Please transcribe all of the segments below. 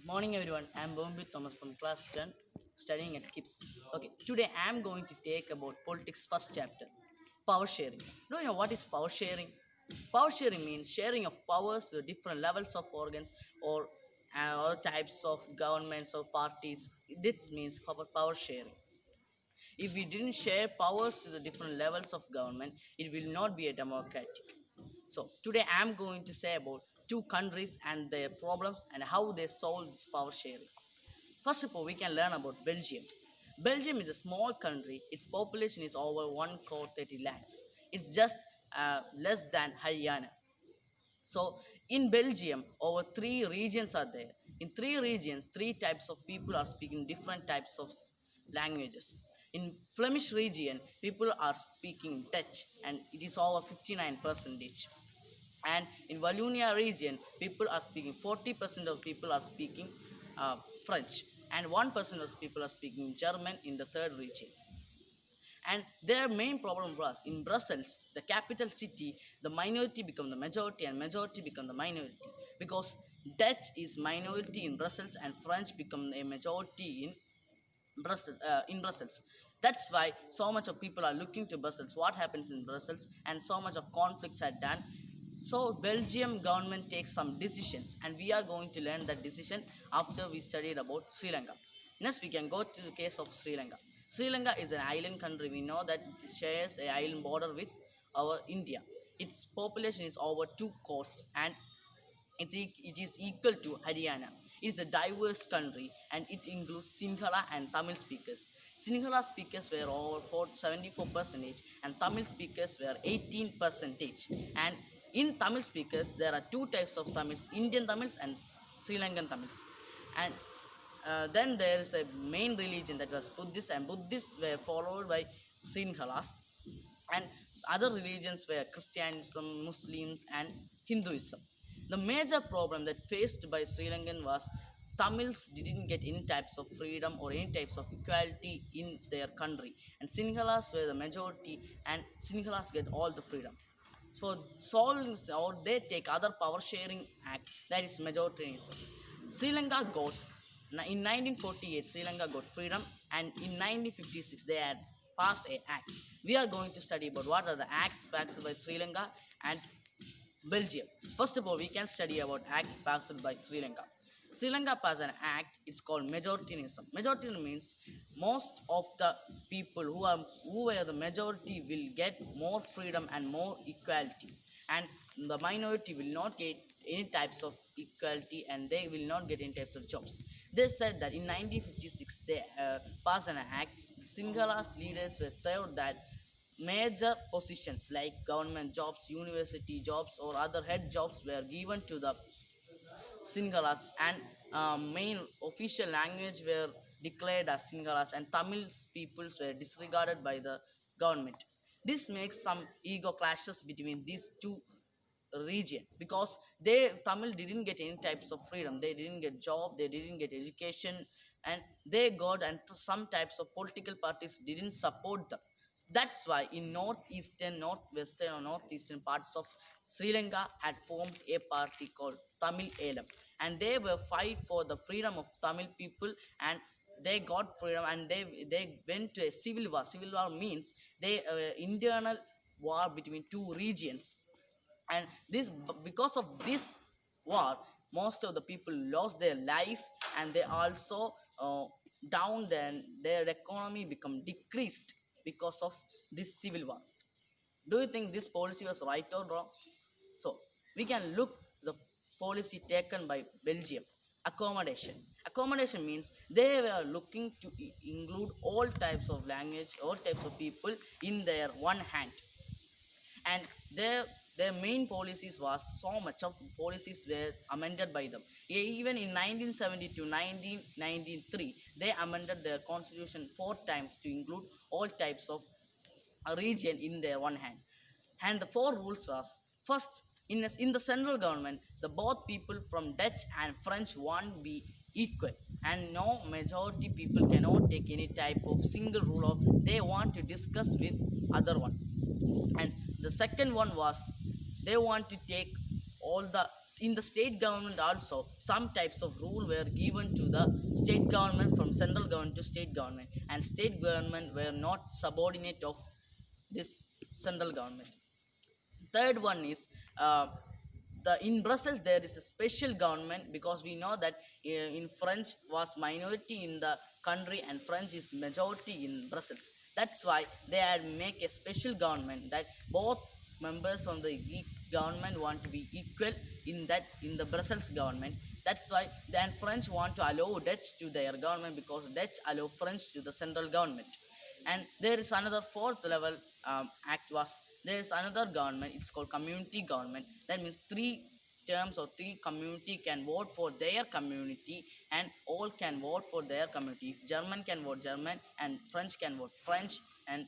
Morning everyone, I am Bombi Thomas from class 10 studying at KIPS. Okay, today I am going to take about politics first chapter, power sharing. Do you know what is power sharing? Power sharing means sharing of powers to different levels of organs or other types of governments or parties. This means power sharing. If we didn't share powers to the different levels of government, it will not be a democratic. So today I am going to say about two countries and their problems and how they solve this power sharing. First of all, we can learn about Belgium. Belgium is a small country. Its population is over 1 crore 30 lakhs. It's just less than Haryana. So in Belgium, over three regions are there. In three regions, three types of people are speaking different types of languages. In Flemish region, people are speaking Dutch, and it is over 59 percentage. And in Wallonia region, people are speaking 40% of people are speaking French, and 1% of people are speaking German in the third region. And their main problem was in Brussels, the capital city, the minority become the majority and majority become the minority, because Dutch is minority in Brussels and French become a majority in Brussels. That's why so much of people are looking to Brussels, what happens in Brussels, and so much of conflicts are done. So Belgium government takes some decisions, and we are going to learn that decision after we studied about Sri Lanka. Next, we can go to the case of Sri Lanka. Sri Lanka is an island country. We know that it shares a island border with our India. Its population is over 2 crores, and it is equal to Haryana. It is a diverse country, and it includes Sinhala and Tamil speakers. Sinhala speakers were over 74 percentage, and Tamil speakers were 18 percentage. And in Tamil speakers, there are two types of Tamils: Indian Tamils and Sri Lankan Tamils. And then there is a main religion that was Buddhist, and Buddhists were followed by Sinhalas, and other religions were Christianism, Muslims, and Hinduism. The major problem that faced by Sri Lankan was Tamils didn't get any types of freedom or any types of equality in their country, and Sinhalas were the majority, and Sinhalas get all the freedom. So solving, or they take other power sharing act, that is majoritarianism. Sri Lanka got in 1948 Sri Lanka got freedom, and in 1956 they had passed a act. We are going to study about what are the acts passed by Sri Lanka and Belgium. First of all, we can study about act passed by Sri Lanka. Sri Lanka passed an act. It's called majoritarianism. Majoritarianism means most of the people who are the majority will get more freedom and more equality, and the minority will not get any types of equality, and they will not get any types of jobs. They said that in 1956 they passed an act. Singhala's leaders were told that major positions like government jobs, university jobs, or other head jobs were given to the Sinhalas, and main official language were declared as Sinhalas, and Tamil peoples were disregarded by the government. This makes some ego clashes between these two region, because they Tamil didn't get any types of freedom, they didn't get job, they didn't get education, and they got, and some types of political parties didn't support them. That's why in northeastern, northwestern, or northeastern parts of Sri Lanka had formed a party called Tamil Elam, and they were fight for the freedom of Tamil people, and they got freedom, and they went to a civil war. Civil war means they internal war between two regions, and this, because of this war, most of the people lost their life, and they also down, then their economy become decreased because of this civil war. Do you think this policy was right or wrong? So we can look the policy taken by Belgium. Accommodation means they were looking to include all types of language, all types of people in their one hand, and their main policies was, so much of policies were amended by them. Even in 1970 to 1993 they amended their constitution four times to include all types of a region in their one hand. And the four rules was: first, in the central government, the both people from Dutch and French won't be equal, and no majority people cannot take any type of single rule, or they want to discuss with other one. And the second one was, they want to take all the in the state government also some types of rule were given to the state government from central government to state government, and state government were not subordinate of this central government. Third one is the in Brussels there is a special government, because we know that in French was minority in the country and French is majority in Brussels. That's why they had make a special government that both members from the government want to be equal in that in the Brussels government. That's why then French want to allow Dutch to their government, because Dutch allow French to the central government. And there is another fourth level act was there is another government, it's called community government. That means three terms or three community can vote for their community, and all can vote for their community. If German can vote German, and French can vote French, and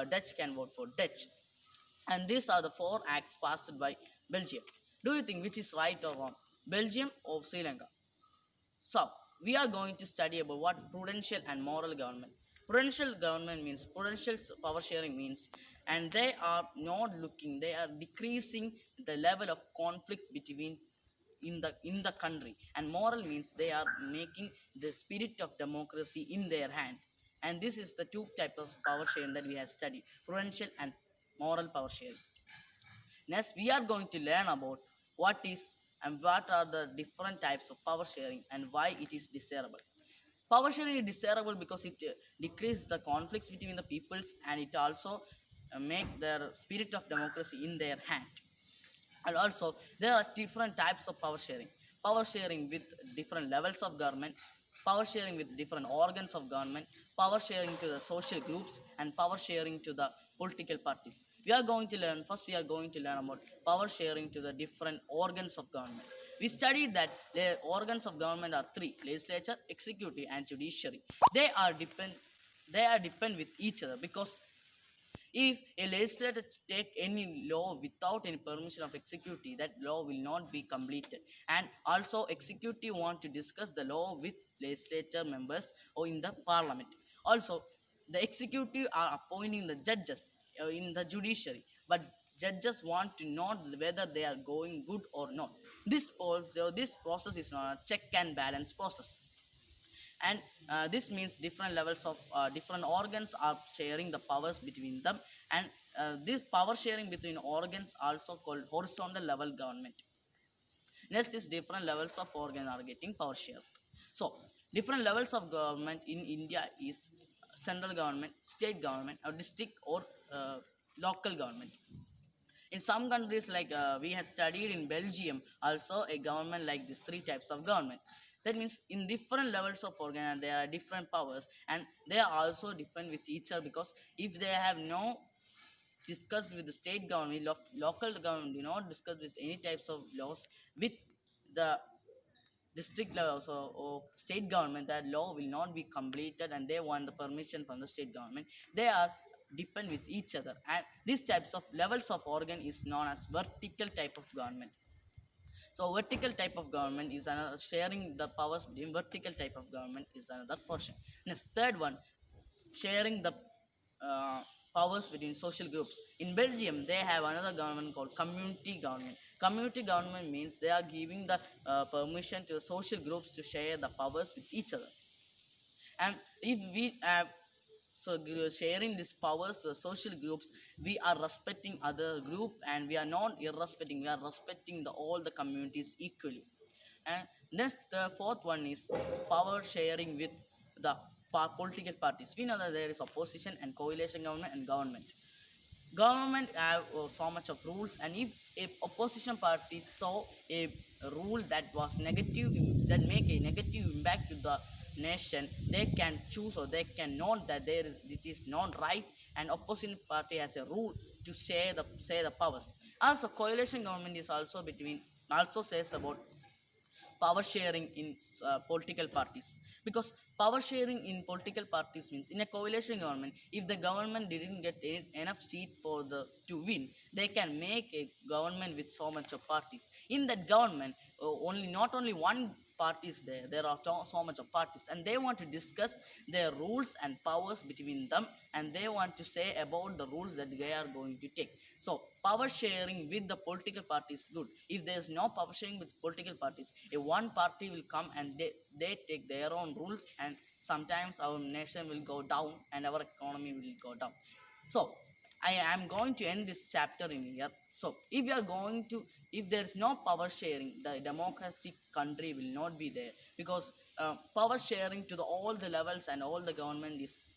Dutch can vote for Dutch. And these are the four acts passed by Belgium. Do you think which is right or wrong, Belgium or Sri Lanka? So, we are going to study about what prudential and moral government. Prudential government means prudential power sharing means, and they are not looking, they are decreasing the level of conflict between in the country. And moral means they are making the spirit of democracy in their hand. And this is the two types of power sharing that we have studied: prudential and moral power sharing. Next, we are going to learn about what is and what are the different types of power sharing and why it is desirable. Power sharing is desirable because it decreases the conflicts between the peoples, and it also make their spirit of democracy in their hand. And also there are different types of power sharing with different levels of government, power sharing with different organs of government, power sharing to the social groups, and power sharing to the political parties. We are going to learn about power sharing to the different organs of government. We studied that the organs of government are three: legislature, executive, and judiciary. They are depend with each other, because if a legislator take any law without any permission of executive, that law will not be completed. And also executive want to discuss the law with legislature members or in the parliament. Also, the executive are appointing the judges in the judiciary, but judges want to know whether they are going good or not. This process is known as check and balance process. And this means different levels of different organs are sharing the powers between them. And this power sharing between organs also called horizontal level government. Next is different levels of organ are getting power share. So different levels of government in India is central government, state government, or district or local government. In some countries, like we have studied in Belgium also a government like these three types of government. That means in different levels of organ there are different powers, and they are also depend with each other, because if they have no discussed with the state government, local government do not discuss with any types of laws with the district level or state government, that law will not be completed, and they want the permission from the state government. They are depend with each other, and these types of levels of organ is known as vertical type of government. So vertical type of government is another sharing the powers between vertical type of government is another portion. Next, third one, sharing the uh, powers between social groups. In Belgium, they have another government called community government. Community government means they are giving the permission to the social groups to share the powers with each other. And if we have sharing these powers to social groups, we are respecting other group, and we are not irrespecting, we are respecting all the communities equally. And next, the fourth one is power sharing with the political parties. We know that there is opposition and coalition government and government have so much of rules, and if a opposition party saw a rule that was negative, that make a negative impact to the nation, they can choose or they can note that it is not right, and opposition party has a rule to share the powers. Also coalition government is also between, also says about power sharing in political parties, because power sharing in political parties means in a coalition government, if the government didn't get enough seat for the to win, they can make a government with so much of parties. In that government, only not only one party is there are so much of parties, and they want to discuss their rules and powers between them, and they want to say about the rules that they are going to take. So power sharing with the political party is good. If there is no power sharing with political parties, a one party will come and they take their own rules, and sometimes our nation will go down and our economy will go down. So I am going to end this chapter in here. So if you are going to, if there is no power sharing, the democratic country will not be there, because power sharing to the all the levels and all the government is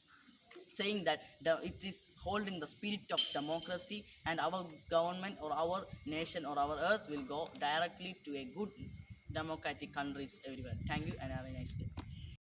saying that it is holding the spirit of democracy, and our government or our nation or our earth will go directly to a good democratic countries everywhere. Thank you and have a nice day.